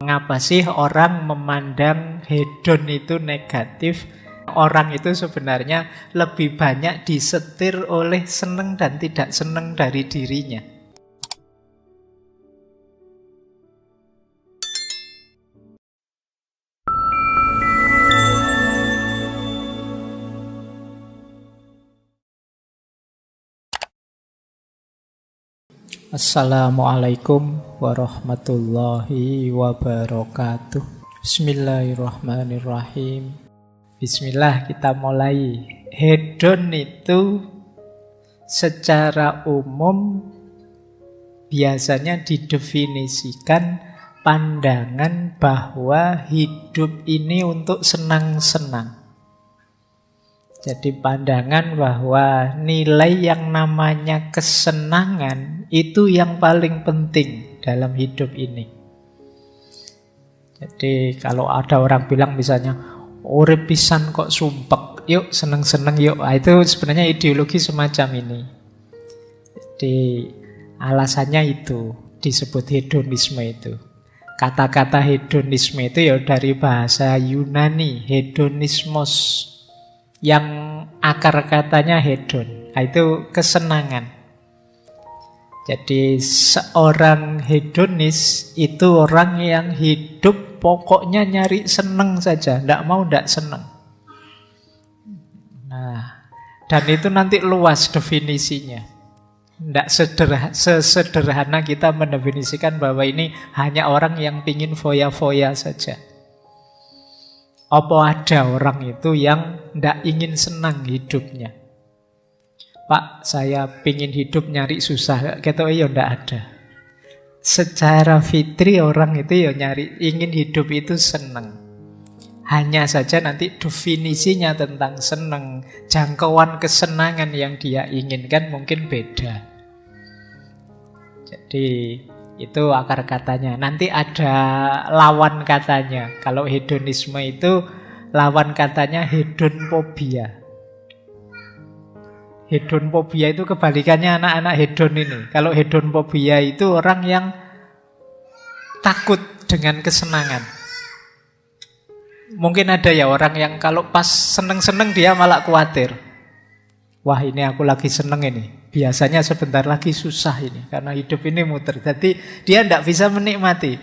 mengapa sih orang memandang hedon itu negatif? Orang itu sebenarnya lebih banyak disetir oleh seneng dan tidak seneng dari dirinya. Assalamualaikum warahmatullahi wabarakatuh. Bismillahirrahmanirrahim. Bismillah, kita mulai. Hedon itu secara umum biasanya didefinisikan pandangan bahwa hidup ini untuk senang-senang. Jadi pandangan bahwa nilai yang namanya kesenangan itu yang paling penting dalam hidup ini. Jadi kalau ada orang bilang misalnya, urip pisan kok sumpek, yuk seneng-seneng yuk. Itu sebenarnya ideologi semacam ini. Jadi alasannya itu disebut hedonisme itu. Kata-kata hedonisme itu ya dari bahasa Yunani, hedonismos, yang akar katanya hedon. Itu kesenangan. Jadi seorang hedonis itu orang yang hidup pokoknya nyari seneng saja, tidak mau tidak seneng. Nah, dan itu nanti luas definisinya. Tidak sesederhana kita mendefinisikan bahwa ini hanya orang yang pingin foya-foya saja. Apa ada orang itu yang tidak ingin senang hidupnya? Pak, saya pingin hidup nyari susah. Gitu ya tidak ada. Secara fitri orang itu ya nyari, ingin hidup itu senang. Hanya saja nanti definisinya tentang senang, jangkauan kesenangan yang dia inginkan mungkin beda. Jadi itu akar katanya. Nanti ada lawan katanya. Kalau hedonisme itu lawan katanya hedonfobia. Hedonfobia itu kebalikannya anak-anak hedon ini. Kalau hedonfobia itu orang yang takut dengan kesenangan. Mungkin ada ya orang yang kalau pas seneng-seneng dia malah khawatir. Wah, ini aku lagi seneng ini. Biasanya sebentar lagi susah ini. Karena hidup ini muter. Jadi dia tidak bisa menikmati.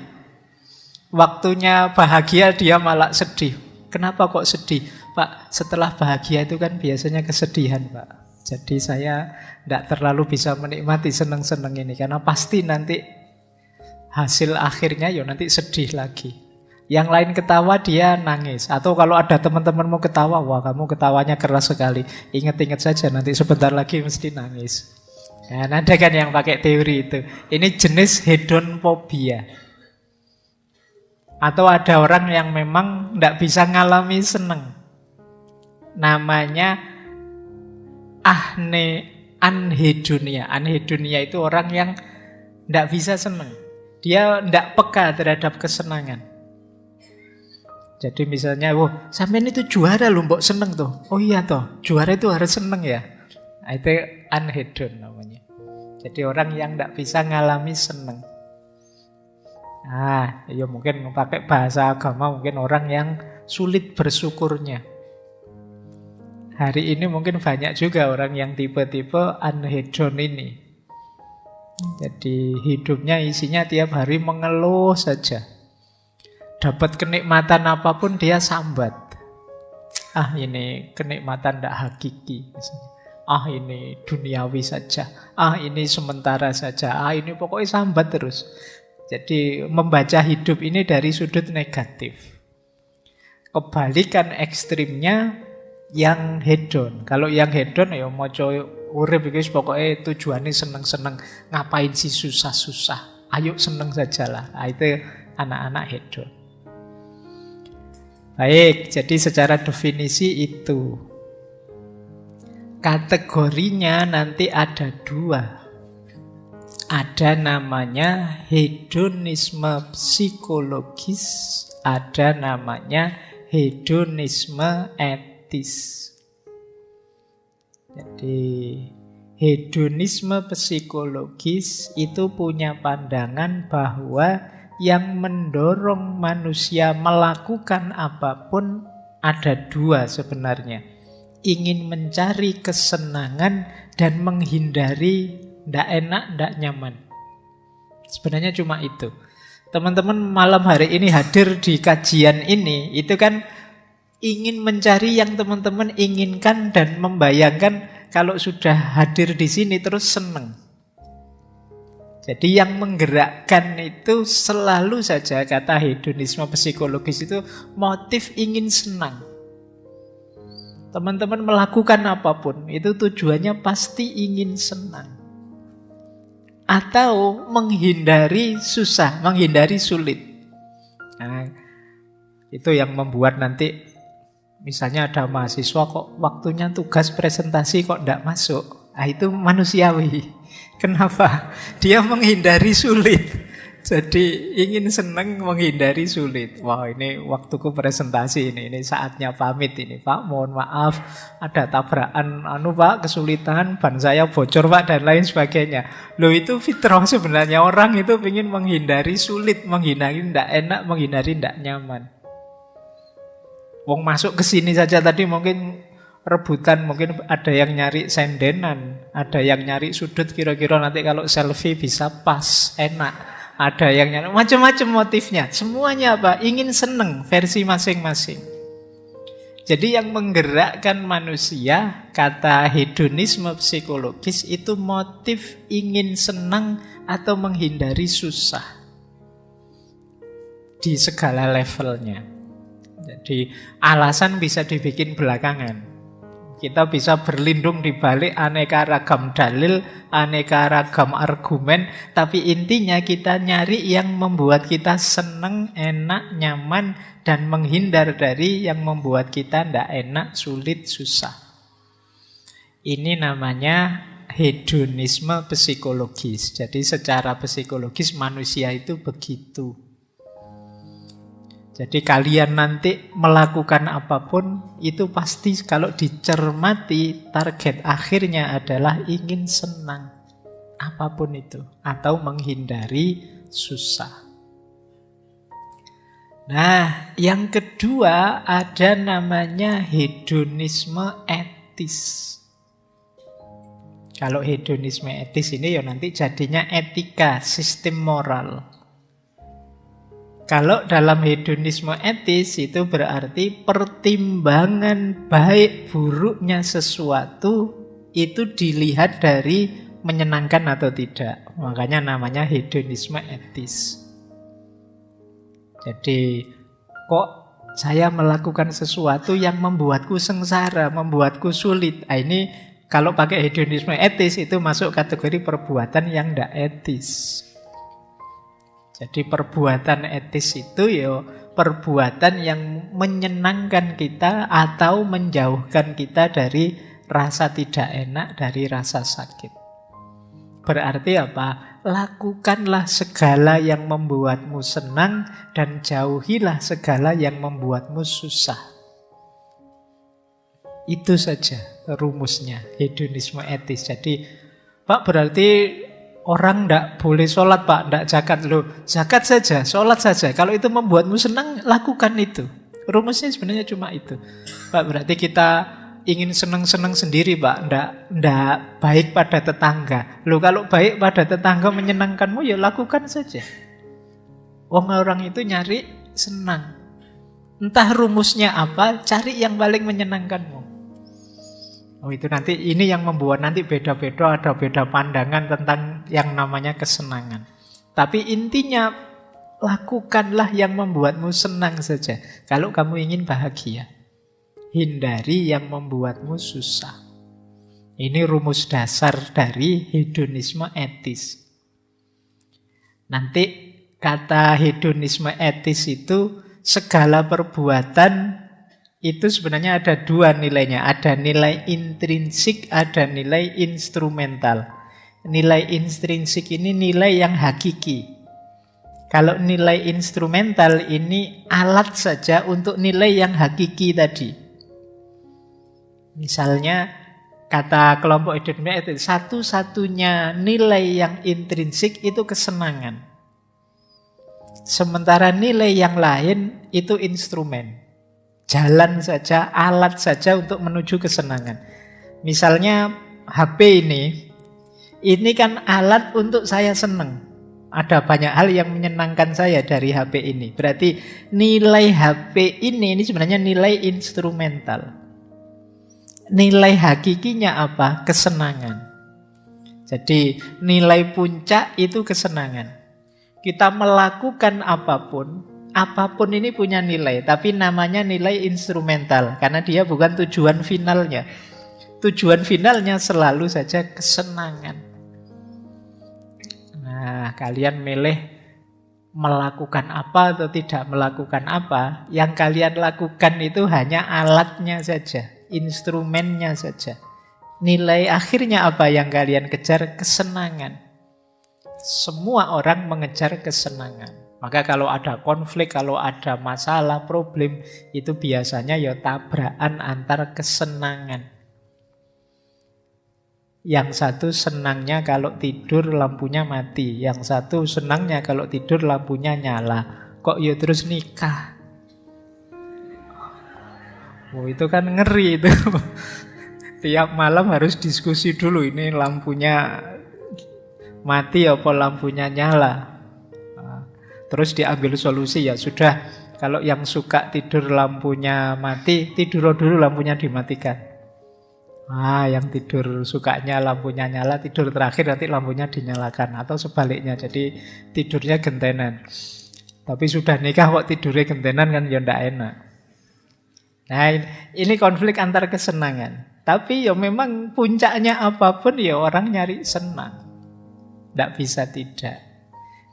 Waktunya bahagia dia malah sedih. Kenapa kok sedih? Pak, setelah bahagia itu kan biasanya kesedihan, Pak. Jadi saya tidak terlalu bisa menikmati seneng-seneng ini. Karena pasti nanti hasil akhirnya ya nanti sedih lagi. Yang lain ketawa dia nangis. Atau kalau ada teman-temanmu ketawa, wah kamu ketawanya keras sekali. Ingat-ingat saja nanti sebentar lagi mesti nangis. Nah, ada kan yang pakai teori itu. Ini jenis hedonfobia. Atau ada orang yang memang tidak bisa ngalami seneng. Namanya anhedonia. Anhedonia itu orang yang tidak bisa seneng. Dia tidak peka terhadap kesenangan. Jadi misalnya, sampean itu juara loh, mbok seneng tuh. Oh iya toh, juara itu harus seneng ya. Nah, itu anhedon namanya. Jadi orang yang tidak bisa ngalami seneng. Ya mungkin pakai bahasa agama, mungkin orang yang sulit bersyukurnya. Hari ini mungkin banyak juga orang yang tipe-tipe anhedon ini. Jadi hidupnya isinya tiap hari mengeluh saja. Dapat kenikmatan apapun dia sambat. Ini kenikmatan tidak hakiki. Ini duniawi saja. Ini sementara saja. Ini pokoknya sambat terus. Jadi membaca hidup ini dari sudut negatif. Kebalikan ekstrimnya yang hedon. Kalau yang hedon ya moco urip iki pokoknya tujuannya seneng-seneng. Ngapain sih susah-susah? Ayo seneng sajalah. Itu anak-anak hedon. Baik, jadi secara definisi itu. Kategorinya nanti ada dua. Ada namanya hedonisme psikologis, ada namanya hedonisme etis. Jadi hedonisme psikologis itu punya pandangan bahwa yang mendorong manusia melakukan apapun ada dua sebenarnya. Ingin mencari kesenangan dan menghindari ndak enak, ndak nyaman. Sebenarnya cuma itu. Teman-teman malam hari ini hadir di kajian ini, itu kan ingin mencari yang teman-teman inginkan dan membayangkan kalau sudah hadir di sini terus senang. Jadi yang menggerakkan itu selalu saja, kata hedonisme psikologis itu, motif ingin senang. Teman-teman melakukan apapun, itu tujuannya pasti ingin senang. Atau menghindari susah, menghindari sulit. Nah, itu yang membuat nanti, misalnya ada mahasiswa kok waktunya tugas presentasi kok tidak masuk. Nah, itu manusiawi. Kenapa? Dia menghindari sulit. Jadi ingin senang menghindari sulit. Wah, ini waktuku presentasi ini saatnya pamit ini Pak. Mohon maaf ada tabrakan Pak, kesulitan, ban saya bocor Pak dan lain sebagainya. Loh, itu fitrah sebenarnya, orang itu ingin menghindari sulit, menghindari tidak enak, menghindari tidak nyaman. Wong masuk ke sini saja tadi mungkin rebutan, mungkin ada yang nyari sendenan, ada yang nyari sudut kira-kira nanti kalau selfie bisa pas, enak. Ada yang nyari macam-macam motifnya. Semuanya apa? Ingin seneng versi masing-masing. Jadi yang menggerakkan manusia, kata hedonisme psikologis, itu motif ingin senang atau menghindari susah. Di segala levelnya. Jadi alasan bisa dibikin belakangan. Kita bisa berlindung di balik aneka ragam dalil, aneka ragam argumen, tapi intinya kita nyari yang membuat kita senang, enak, nyaman, dan menghindar dari yang membuat kita tidak enak, sulit, susah. Ini namanya hedonisme psikologis. Jadi secara psikologis manusia itu begitu. Jadi kalian nanti melakukan apapun, itu pasti kalau dicermati target akhirnya adalah ingin senang. Apapun itu. Atau menghindari susah. Nah, yang kedua ada namanya hedonisme etis. Kalau hedonisme etis ini ya nanti jadinya etika, sistem moral. Kalau dalam hedonisme etis itu berarti pertimbangan baik buruknya sesuatu itu dilihat dari menyenangkan atau tidak. Makanya namanya hedonisme etis. Jadi kok saya melakukan sesuatu yang membuatku sengsara, membuatku sulit. Nah, ini kalau pakai hedonisme etis itu masuk kategori perbuatan yang tidak etis. Jadi perbuatan etis itu ya perbuatan yang menyenangkan kita atau menjauhkan kita dari rasa tidak enak, dari rasa sakit. Berarti apa? Lakukanlah segala yang membuatmu senang dan jauhilah segala yang membuatmu susah. Itu saja rumusnya hedonisme etis. Jadi, Pak, berarti orang tidak boleh sholat Pak, tidak zakat. Loh, zakat saja, sholat saja. Kalau itu membuatmu senang, lakukan itu. Rumusnya sebenarnya cuma itu. Pak, berarti kita ingin senang-senang sendiri Pak, tidak baik pada tetangga. Loh, kalau baik pada tetangga menyenangkanmu, ya lakukan saja. Orang itu nyari senang. Entah rumusnya apa, cari yang paling menyenangkanmu. Oh, itu nanti ini yang membuat nanti beda-beda, ada beda pandangan tentang yang namanya kesenangan. Tapi intinya lakukanlah yang membuatmu senang saja. Kalau kamu ingin bahagia, hindari yang membuatmu susah. Ini rumus dasar dari hedonisme etis. Nanti kata hedonisme etis itu segala perbuatan itu sebenarnya ada dua nilainya. Ada nilai intrinsik, ada nilai instrumental. Nilai intrinsik ini nilai yang hakiki. Kalau nilai instrumental ini alat saja untuk nilai yang hakiki tadi. Misalnya kata kelompok hedonisme etis, satu-satunya nilai yang intrinsik itu kesenangan. Sementara nilai yang lain itu instrumen. Jalan saja, alat saja untuk menuju kesenangan. Misalnya HP ini kan alat untuk saya senang. Ada banyak hal yang menyenangkan saya dari HP ini. Berarti nilai HP ini sebenarnya nilai instrumental. Nilai hakikinya apa? Kesenangan. Jadi nilai puncak itu kesenangan. Kita melakukan apapun ini punya nilai, tapi namanya nilai instrumental karena dia bukan tujuan finalnya. Tujuan finalnya selalu saja kesenangan. Nah, kalian milih melakukan apa atau tidak melakukan apa, yang kalian lakukan itu hanya alatnya saja, instrumennya saja. Nilai akhirnya apa yang kalian kejar? Kesenangan. Semua orang mengejar kesenangan. Maka kalau ada konflik, kalau ada masalah, problem, itu biasanya ya tabrakan antar kesenangan. Yang satu senangnya kalau tidur lampunya mati, yang satu senangnya kalau tidur lampunya nyala. Kok ya terus nikah? Oh, itu kan ngeri itu. Tiap malam harus diskusi dulu, ini lampunya mati apa lampunya nyala. Terus diambil solusi, ya sudah, kalau yang suka tidur lampunya mati, tidur dulu lampunya dimatikan. Yang tidur sukanya lampunya nyala, tidur terakhir nanti lampunya dinyalakan. Atau sebaliknya, jadi tidurnya gentenan. Tapi sudah nikah kok tidurnya gentenan kan ya ndak enak. Nah, ini konflik antar kesenangan. Tapi ya memang puncaknya apapun ya orang nyari senang. Tidak bisa tidak.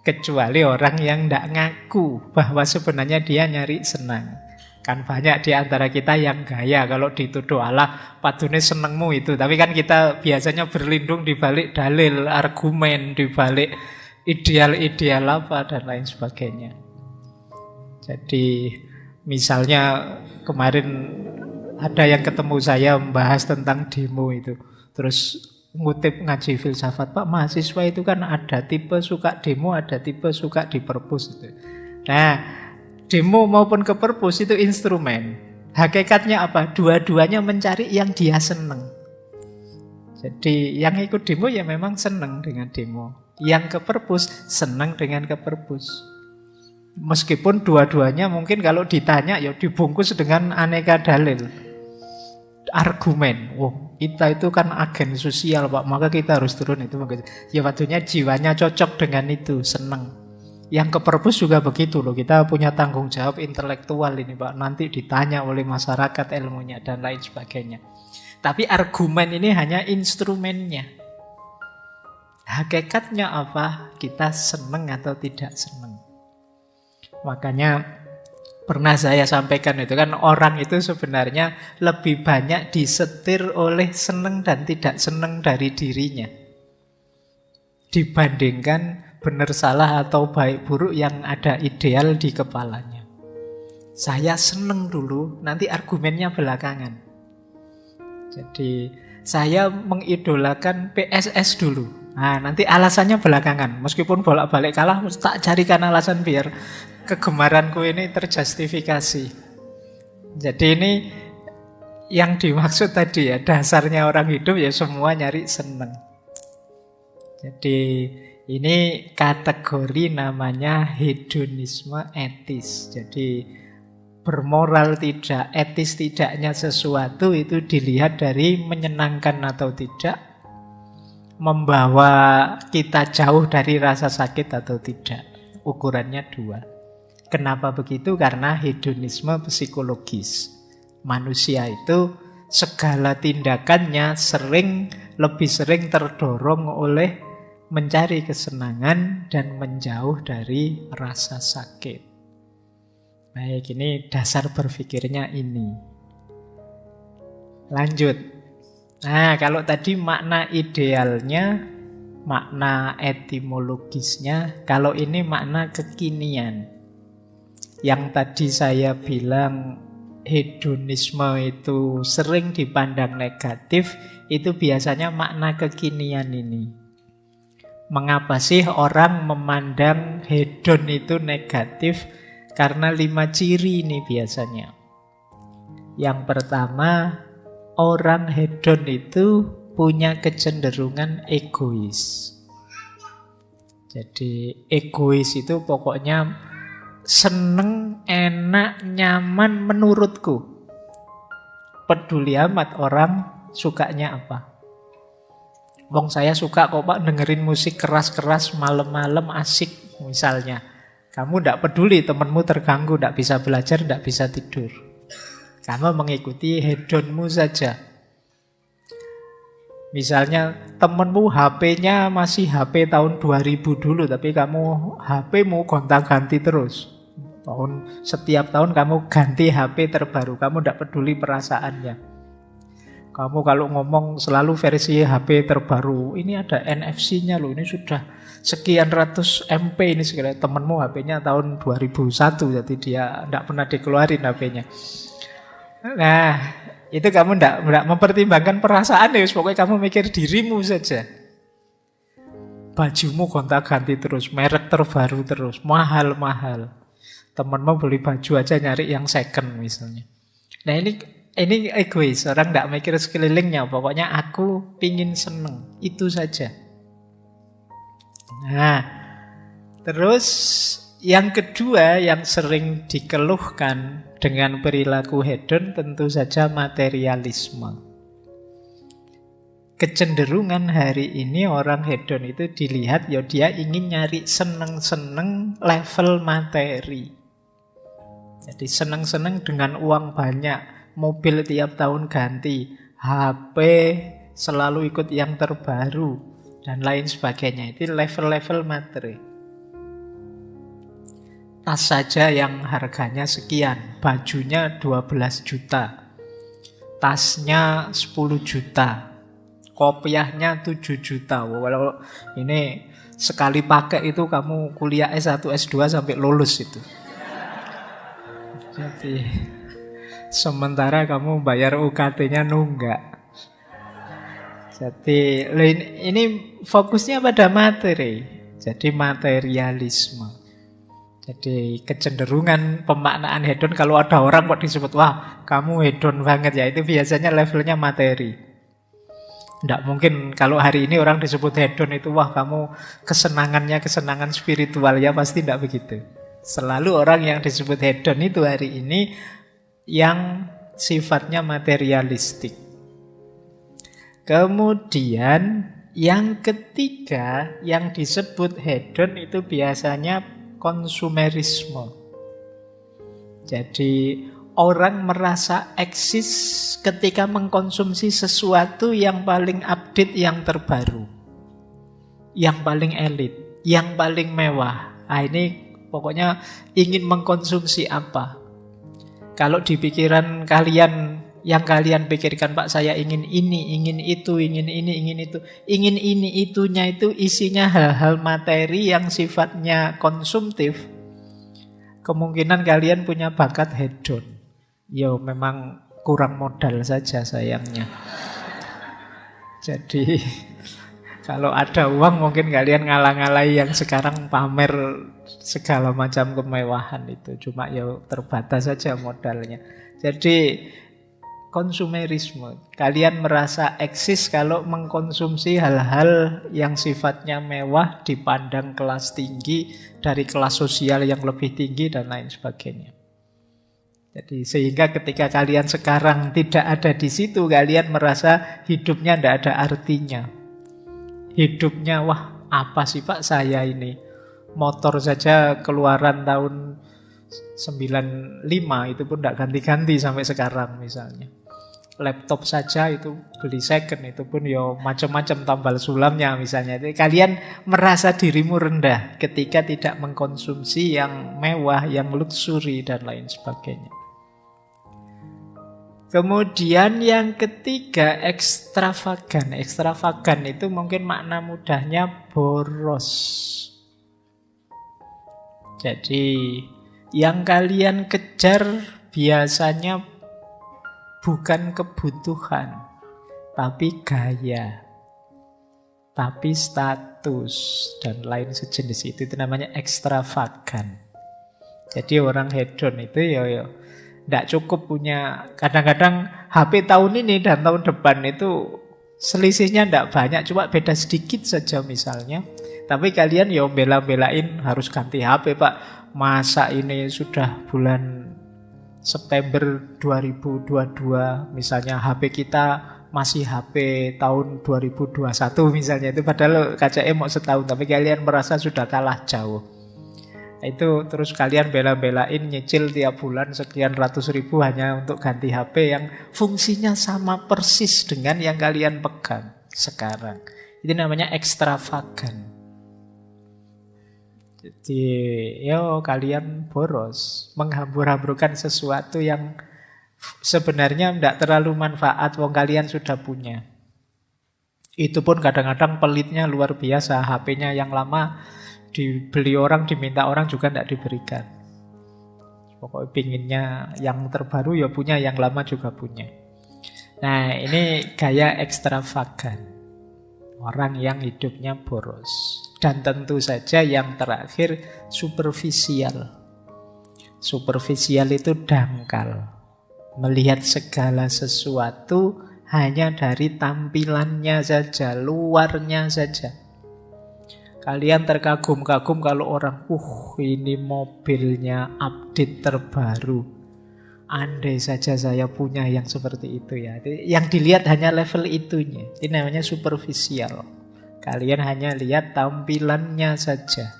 Kecuali orang yang tidak ngaku bahwa sebenarnya dia nyari senang. Kan banyak di antara kita yang gaya kalau dituduh Allah padune senengmu itu. Tapi kan kita biasanya berlindung di balik dalil, argumen, di balik ideal-ideal apa dan lain sebagainya. Jadi misalnya kemarin ada yang ketemu saya membahas tentang demo itu. Terus ngutip ngaji filsafat, Pak, mahasiswa itu kan ada tipe suka demo, ada tipe suka di perpus itu. Nah, demo maupun ke perpus itu instrumen. Hakikatnya apa? Dua-duanya mencari yang dia seneng. Jadi yang ikut demo ya memang seneng dengan demo. Yang ke perpus seneng dengan ke perpus. Meskipun dua-duanya mungkin kalau ditanya ya dibungkus dengan aneka dalil. Argumen, kita itu kan agen sosial, Pak, maka kita harus turun itu. Ya waktunya jiwanya cocok dengan itu, seneng. Yang ke perpus juga begitu loh, kita punya tanggung jawab intelektual ini, Pak, nanti ditanya oleh masyarakat ilmunya dan lain sebagainya. Tapi argumen ini hanya instrumennya. Hakikatnya apa? Kita seneng atau tidak seneng. Makanya pernah saya sampaikan itu kan orang itu sebenarnya lebih banyak disetir oleh seneng dan tidak seneng dari dirinya dibandingkan benar salah atau baik buruk yang ada ideal di kepalanya. Saya seneng dulu, nanti argumennya belakangan. Jadi saya mengidolakan PSS dulu. Nah, nanti alasannya belakangan. Meskipun bolak-balik kalah, tak carikan alasan biar kegemaranku ini terjustifikasi. Jadi ini yang dimaksud tadi ya, dasarnya orang hidup ya semua nyari seneng. Jadi ini kategori namanya hedonisme etis. Jadi bermoral tidak, etis tidaknya sesuatu itu dilihat dari menyenangkan atau tidak, membawa kita jauh dari rasa sakit atau tidak. Ukurannya dua. Kenapa begitu? Karena hedonisme psikologis. Manusia itu segala tindakannya lebih sering terdorong oleh mencari kesenangan dan menjauh dari rasa sakit. Baik, ini dasar berpikirnya ini. Lanjut. Nah, kalau tadi makna idealnya, makna etimologisnya, kalau ini makna kekinian. Yang tadi saya bilang hedonisme itu sering dipandang negatif, itu biasanya makna kekinian ini. Mengapa sih orang memandang hedon itu negatif? Karena 5 ciri ini biasanya. Yang pertama, orang hedon itu punya kecenderungan egois. Jadi egois itu pokoknya seneng, enak, nyaman menurutku. Peduli amat orang sukanya apa. Wong saya suka kok Pak dengerin musik keras-keras malam-malam asik misalnya. Kamu tidak peduli temanmu terganggu, tidak bisa belajar, tidak bisa tidur. Kamu mengikuti hedonmu saja. Misalnya temanmu HP-nya masih HP tahun 2000 dulu, tapi kamu HP-mu gonta-ganti terus. Setiap tahun kamu ganti HP terbaru, kamu tidak peduli perasaannya. Kamu kalau ngomong selalu versi HP terbaru, ini ada NFC-nya loh, ini sudah sekian ratus MP ini segala. Temenmu HP-nya tahun 2001, jadi dia tidak pernah dikeluarin HP-nya. Nah, itu kamu tidak mempertimbangkan perasaan ya, pokoknya kamu mikir dirimu saja. Bajumu gonta-ganti terus, merek terbaru terus, mahal-mahal. Temenmu beli baju aja nyari yang second misalnya. Nah ini egois, orang tidak mikir sekelilingnya. Pokoknya aku pingin seneng, itu saja. Nah, terus yang kedua yang sering dikeluhkan dengan perilaku hedon tentu saja materialisme. Kecenderungan hari ini orang hedon itu dilihat, ya dia ingin nyari seneng-seneng level materi. Jadi seneng-seneng dengan uang banyak. Mobil tiap tahun ganti, HP selalu ikut yang terbaru, dan lain sebagainya. Itu level-level materi. Tas saja yang harganya sekian, bajunya 12 juta, tasnya 10 juta, kopiahnya 7 juta. Walau ini sekali pakai itu kamu kuliah S1, S2 sampai lulus itu. Jadi sementara kamu bayar UKT-nya nunggak. Jadi ini fokusnya pada materi. Jadi materialisme. Jadi kecenderungan pemaknaan hedon, kalau ada orang kok disebut, wah kamu hedon banget ya, itu biasanya levelnya materi. Tidak mungkin kalau hari ini orang disebut hedon itu, wah kamu kesenangannya kesenangan spiritual, ya pasti tidak begitu. Selalu orang yang disebut hedon itu hari ini yang sifatnya materialistik. Kemudian yang ketiga yang disebut hedon itu biasanya konsumerisme. Jadi orang merasa eksis ketika mengkonsumsi sesuatu yang paling update, yang terbaru, yang paling elit, yang paling mewah. Nah, ini pokoknya ingin mengkonsumsi apa. Kalau di pikiran kalian, yang kalian pikirkan, Pak saya ingin ini, ingin itu, ingin ini, ingin itu. Ingin ini, itunya itu isinya hal-hal materi yang sifatnya konsumtif. Kemungkinan kalian punya bakat hedon. Ya memang kurang modal saja sayangnya. Jadi kalau ada uang mungkin kalian ngalah-ngalahi yang sekarang pamer segala macam kemewahan itu. Cuma ya terbatas saja modalnya. Jadi konsumerisme. Kalian merasa eksis kalau mengkonsumsi hal-hal yang sifatnya mewah, dipandang kelas tinggi, dari kelas sosial yang lebih tinggi dan lain sebagainya. Jadi sehingga ketika kalian sekarang tidak ada di situ, kalian merasa hidupnya tidak ada artinya. Hidupnya, wah apa sih Pak saya ini? Motor saja keluaran tahun 95 itu pun tidak ganti-ganti sampai sekarang misalnya. Laptop saja itu beli second, itu pun ya macam-macam tambal sulamnya misalnya. Jadi kalian merasa dirimu rendah ketika tidak mengkonsumsi yang mewah, yang luxury dan lain sebagainya. Kemudian yang ketiga, ekstravagan. Ekstravagan itu mungkin makna mudahnya boros. Jadi yang kalian kejar biasanya bukan kebutuhan, tapi gaya. tapi status dan lain sejenis itu namanya ekstravagan. Jadi orang hedon itu ya tidak cukup punya, kadang-kadang HP tahun ini dan tahun depan itu selisihnya tidak banyak, cuma beda sedikit saja misalnya. Tapi kalian ya bela-belain harus ganti HP Pak. Masa ini sudah bulan September 2022 misalnya HP kita masih HP tahun 2021 misalnya, itu padahal KCM mau setahun tapi kalian merasa sudah kalah jauh. Itu terus kalian bela-belain nyicil tiap bulan sekian ratus ribu hanya untuk ganti HP yang fungsinya sama persis dengan yang kalian pegang sekarang. Itu namanya ekstravagan. Jadi kalian boros, menghambur-hamburkan sesuatu yang sebenarnya tidak terlalu manfaat, wong kalian sudah punya. Itu pun kadang-kadang pelitnya luar biasa, HP-nya yang lama dibeli orang, diminta orang juga tidak diberikan. Pokoknya pinginnya yang terbaru ya punya, yang lama juga punya. Nah ini gaya ekstravagan, orang yang hidupnya boros. Dan tentu saja yang terakhir superficial. Superficial itu dangkal, melihat segala sesuatu hanya dari tampilannya saja, luarnya saja. Kalian terkagum-kagum kalau orang, ini mobilnya update terbaru. Andai saja saya punya yang seperti itu ya. Yang dilihat hanya level itunya. Ini namanya superficial. Kalian hanya lihat tampilannya saja.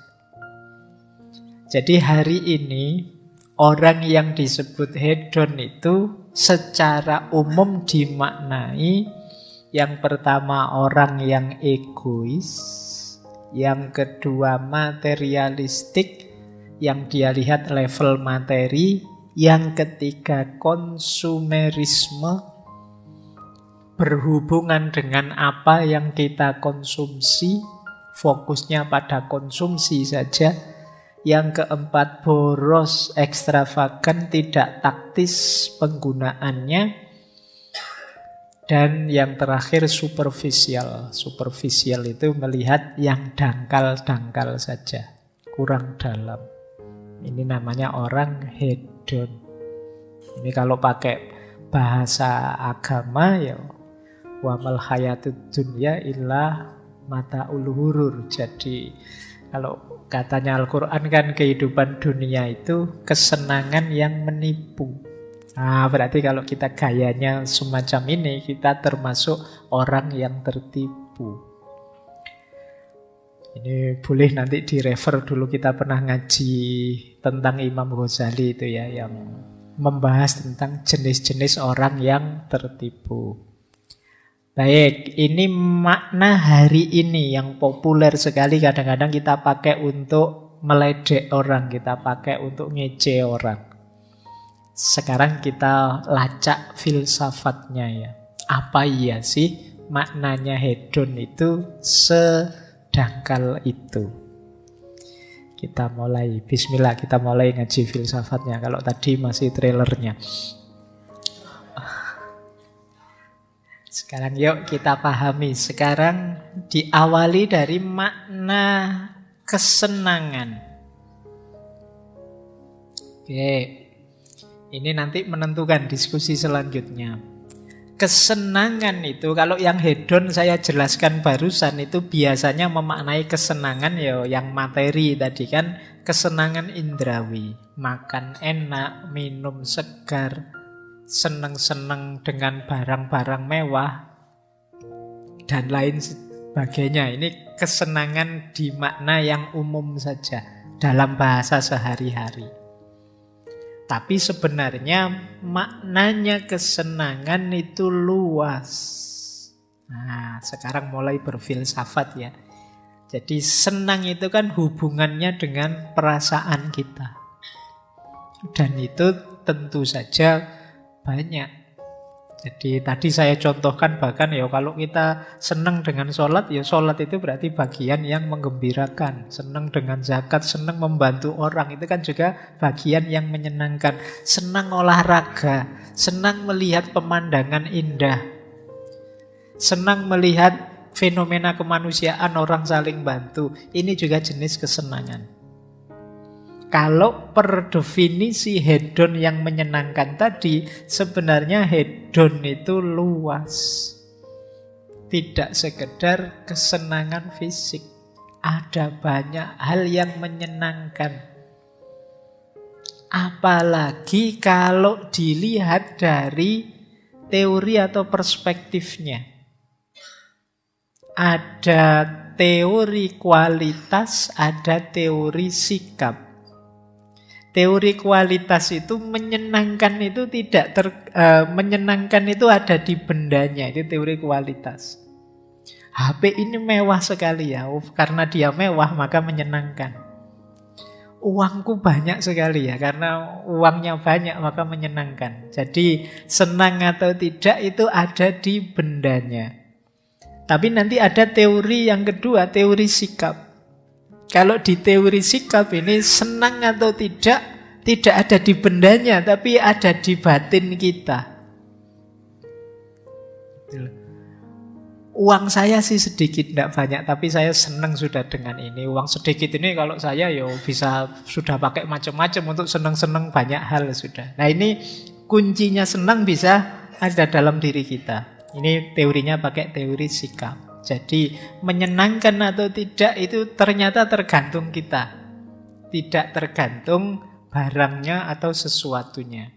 Jadi hari ini orang yang disebut hedon itu secara umum dimaknai yang pertama orang yang egois, yang kedua materialistik, yang dia lihat level materi, yang ketiga konsumerisme, berhubungan dengan apa yang kita konsumsi, fokusnya pada konsumsi saja. Yang keempat boros, ekstravagan, tidak taktis penggunaannya. Dan yang terakhir superficial. Superficial itu melihat yang dangkal-dangkal saja, kurang dalam. Ini namanya orang hedon. Ini kalau pakai bahasa agama ya wa mal hayatud dunya illa mataul ghurur. Jadi kalau katanya Al-Quran kan kehidupan dunia itu kesenangan yang menipu. Nah, berarti kalau kita gayanya semacam ini, kita termasuk orang yang tertipu. Ini boleh nanti direfer dulu, kita pernah ngaji tentang Imam Ghazali itu ya, yang membahas tentang jenis-jenis orang yang tertipu. Baik, ini makna hari ini yang populer sekali, kadang-kadang kita pakai untuk meledek orang, kita pakai untuk ngece orang. Sekarang kita lacak filsafatnya ya. Apa iya sih maknanya hedon itu sedangkal itu? Kita mulai, bismillah, kita mulai ngaji filsafatnya. Kalau tadi masih trailernya. Sekarang yuk kita pahami. Sekarang diawali dari makna kesenangan. Oke. Ini nanti menentukan diskusi selanjutnya. Kesenangan itu, kalau yang hedon saya jelaskan barusan, itu biasanya memaknai kesenangan ya yang materi tadi kan, kesenangan indrawi. Makan enak, minum segar, seneng-seneng dengan barang-barang mewah, dan lain sebagainya. Ini kesenangan di makna yang umum saja, dalam bahasa sehari-hari. Tapi sebenarnya maknanya kesenangan itu luas. Nah, sekarang mulai berfilsafat ya. Jadi senang itu kan hubungannya dengan perasaan kita. Dan itu tentu saja banyak. Jadi tadi saya contohkan bahkan ya kalau kita senang dengan sholat, ya sholat itu berarti bagian yang menggembirakan. Senang dengan zakat, senang membantu orang, itu kan juga bagian yang menyenangkan. Senang olahraga, senang melihat pemandangan indah, senang melihat fenomena kemanusiaan, orang saling bantu. Ini juga jenis kesenangan. Kalau per definisi hedon yang menyenangkan tadi, sebenarnya hedon itu luas. Tidak sekedar kesenangan fisik. Ada banyak hal yang menyenangkan. Apalagi kalau dilihat dari teori atau perspektifnya. Ada teori kualitas, ada teori sikap. Teori kualitas itu menyenangkan itu menyenangkan itu ada di bendanya, itu teori kualitas. HP ini mewah sekali ya, karena dia mewah maka menyenangkan. Uangku banyak sekali ya, karena uangnya banyak maka menyenangkan. Jadi senang atau tidak itu ada di bendanya. Tapi nanti ada teori yang kedua, teori sikap. Kalau di teori sikap ini senang atau tidak ada di bendanya, tapi ada di batin kita. Uang saya sih sedikit, tidak banyak, tapi saya senang sudah dengan ini. Uang sedikit ini kalau saya bisa sudah pakai macam-macam untuk senang-senang banyak hal sudah. Nah ini kuncinya senang bisa ada dalam diri kita. Ini teorinya pakai teori sikap. Jadi menyenangkan atau tidak itu ternyata tergantung kita. Tidak tergantung barangnya atau sesuatunya.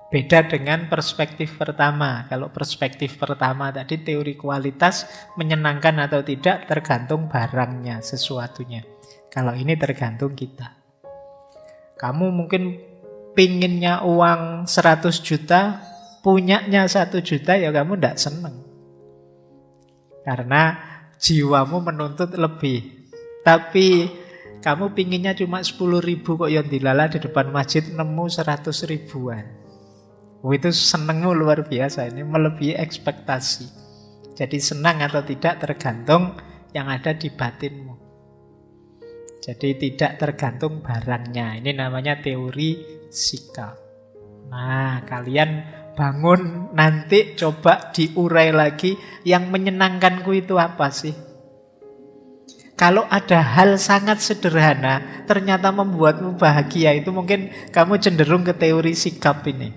Beda dengan perspektif pertama. Kalau perspektif pertama tadi teori kualitas menyenangkan atau tidak tergantung barangnya, sesuatunya. Kalau ini tergantung kita. Kamu mungkin pinginnya uang 100 juta, punyanya 1 juta ya kamu tidak senang. Karena jiwamu menuntut lebih. Tapi kamu pinginnya cuma 10.000 kok yang dilala di depan masjid nemu 100 ribuan. Itu senengmu luar biasa. Ini melebihi ekspektasi. Jadi senang atau tidak tergantung yang ada di batinmu. Jadi tidak tergantung barangnya. Ini namanya teori sikap. Nah, kalian bangun nanti coba diurai lagi yang menyenangkanku itu apa sih? Kalau ada hal sangat sederhana ternyata membuatmu bahagia, itu mungkin kamu cenderung ke teori sikap ini.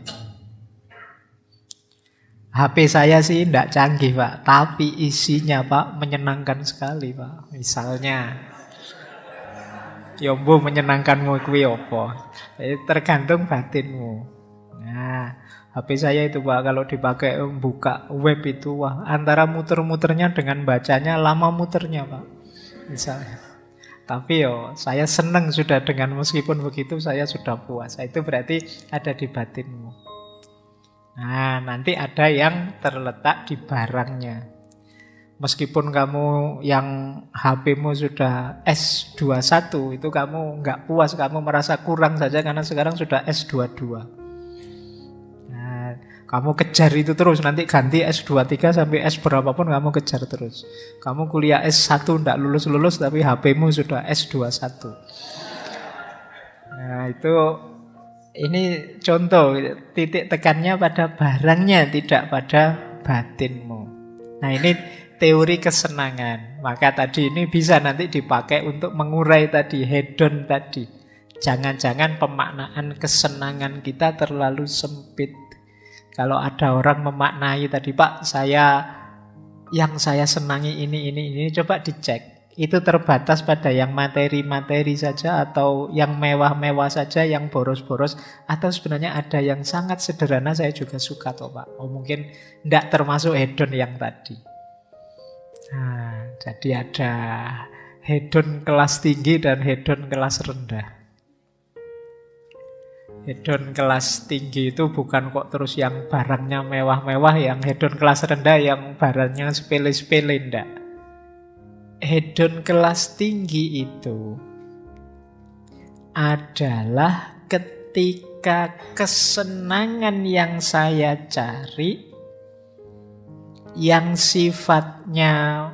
HP saya sih tidak canggih Pak, tapi isinya Pak menyenangkan sekali Pak. Misalnya Yombo menyenangkanmu kuwi apa? Tergantung batinmu. Nah, HP saya itu Pak kalau dipakai buka web itu antara muter-muternya dengan bacanya lama muternya Pak. Misalnya. Tapi saya senang sudah dengan meskipun begitu saya sudah puas. Itu berarti ada di batinmu. Nah, nanti ada yang terletak di barangnya. Meskipun kamu yang HP-mu sudah S21 itu kamu nggak puas, kamu merasa kurang saja karena sekarang sudah S22. Kamu kejar itu terus, nanti ganti S23 sampai S berapapun kamu kejar terus. Kamu kuliah S1 tidak lulus-lulus tapi HP-mu sudah S21. Nah itu, ini contoh, titik tekannya pada barangnya, tidak pada batinmu. Nah ini teori kesenangan. Maka tadi ini bisa nanti dipakai untuk mengurai tadi, hedon tadi. Jangan-jangan pemaknaan kesenangan kita terlalu sempit. Kalau ada orang memaknai tadi, Pak, yang saya senangi ini, coba dicek. Itu terbatas pada yang materi-materi saja atau yang mewah-mewah saja, yang boros-boros, atau sebenarnya ada yang sangat sederhana saya juga suka toh, Pak. Mungkin tidak termasuk hedon yang tadi. Nah, jadi ada hedon kelas tinggi dan hedon kelas rendah. Hedon kelas tinggi itu bukan kok terus yang barangnya mewah-mewah, yang hedon kelas rendah yang barangnya sepele-sepele, enggak. Hedon kelas tinggi itu adalah ketika kesenangan yang saya cari yang sifatnya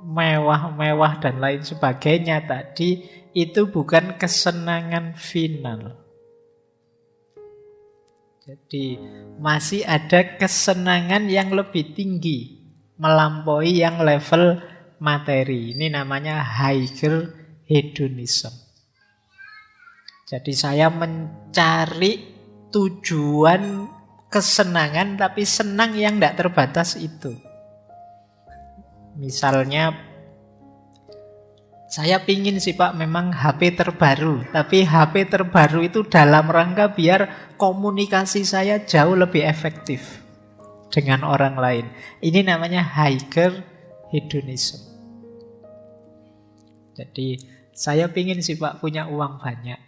mewah-mewah dan lain sebagainya tadi itu bukan kesenangan final. Jadi masih ada kesenangan yang lebih tinggi, melampaui yang level materi. Ini namanya higher hedonism. Jadi saya mencari tujuan kesenangan, tapi senang yang tidak terbatas itu. Misalnya, saya pingin sih Pak memang HP terbaru, tapi HP terbaru itu dalam rangka biar komunikasi saya jauh lebih efektif dengan orang lain. Ini namanya higher hedonism. Jadi saya pingin sih Pak punya uang banyak,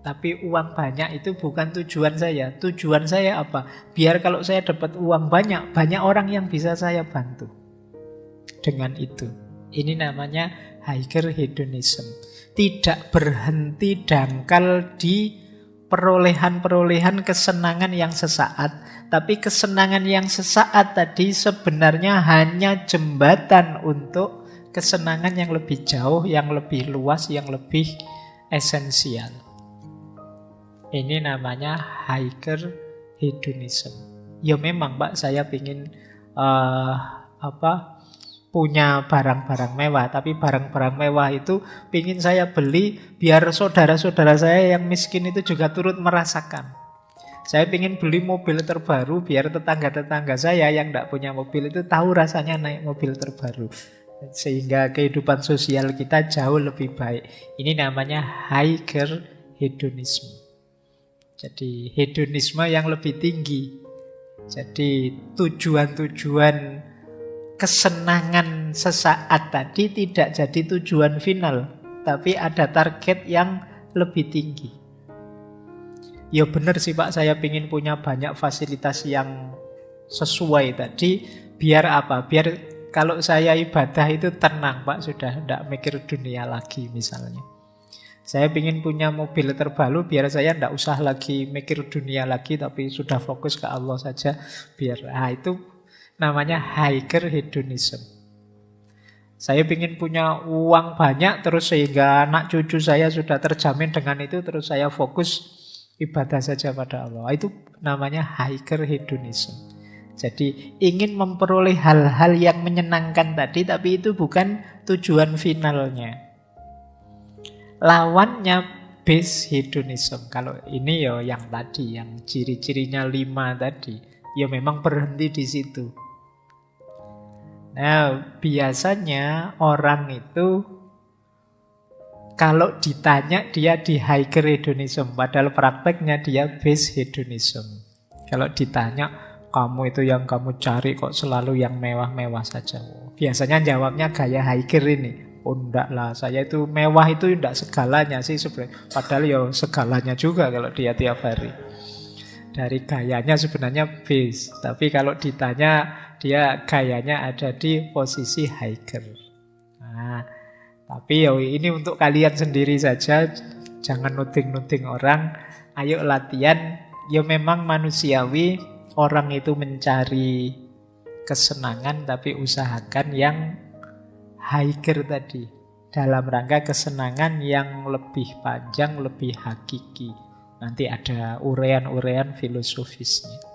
tapi uang banyak itu bukan tujuan saya. Tujuan saya apa? Biar kalau saya dapat uang banyak, banyak orang yang bisa saya bantu dengan itu. Ini namanya higher hedonism. Tidak berhenti dangkal di perolehan-perolehan kesenangan yang sesaat. Tapi kesenangan yang sesaat tadi sebenarnya hanya jembatan untuk kesenangan yang lebih jauh, yang lebih luas, yang lebih esensial. Ini namanya higher hedonism. Ya memang Pak, saya ingin punya barang-barang mewah, tapi barang-barang mewah itu pingin saya beli biar saudara-saudara saya yang miskin itu juga turut merasakan. Saya pingin beli mobil terbaru biar tetangga-tetangga saya yang tidak punya mobil itu tahu rasanya naik mobil terbaru. Sehingga kehidupan sosial kita jauh lebih baik. Ini namanya higher hedonism. Jadi hedonisme yang lebih tinggi. Jadi tujuan-tujuan kesenangan sesaat tadi tidak jadi tujuan final, tapi ada target yang lebih tinggi. Ya benar sih Pak, saya ingin punya banyak fasilitas yang sesuai tadi. Biar apa? Biar kalau saya ibadah itu tenang Pak, sudah tidak mikir dunia lagi misalnya. Saya ingin punya mobil terbaru biar saya tidak usah lagi mikir dunia lagi, tapi sudah fokus ke Allah saja. Biar itu namanya higher hedonism. Saya ingin punya uang banyak terus sehingga anak cucu saya sudah terjamin dengan itu, terus saya fokus ibadah saja pada Allah. Itu namanya higher hedonism. Jadi ingin memperoleh hal-hal yang menyenangkan tadi, tapi itu bukan tujuan finalnya. Lawannya base hedonism. Kalau ini ya yang tadi, yang ciri-cirinya 5 tadi, ya memang berhenti di situ. Nah, biasanya orang itu kalau ditanya dia di higher hedonism, padahal prakteknya dia base hedonism. Kalau ditanya, kamu itu yang kamu cari kok selalu yang mewah-mewah saja. Biasanya jawabnya gaya higher ini. Oh enggak lah, saya itu mewah itu enggak segalanya sih sebenarnya. Padahal ya segalanya juga kalau dia tiap hari. Dari gayanya sebenarnya base, tapi kalau ditanya dia gayanya ada di posisi higher. Nah, tapi ya ini untuk kalian sendiri saja, jangan nuding-nuding orang. Ayo latihan. Ya memang manusiawi orang itu mencari kesenangan, tapi usahakan yang higher tadi, dalam rangka kesenangan yang lebih panjang, lebih hakiki. Nanti ada urean-urean filosofisnya.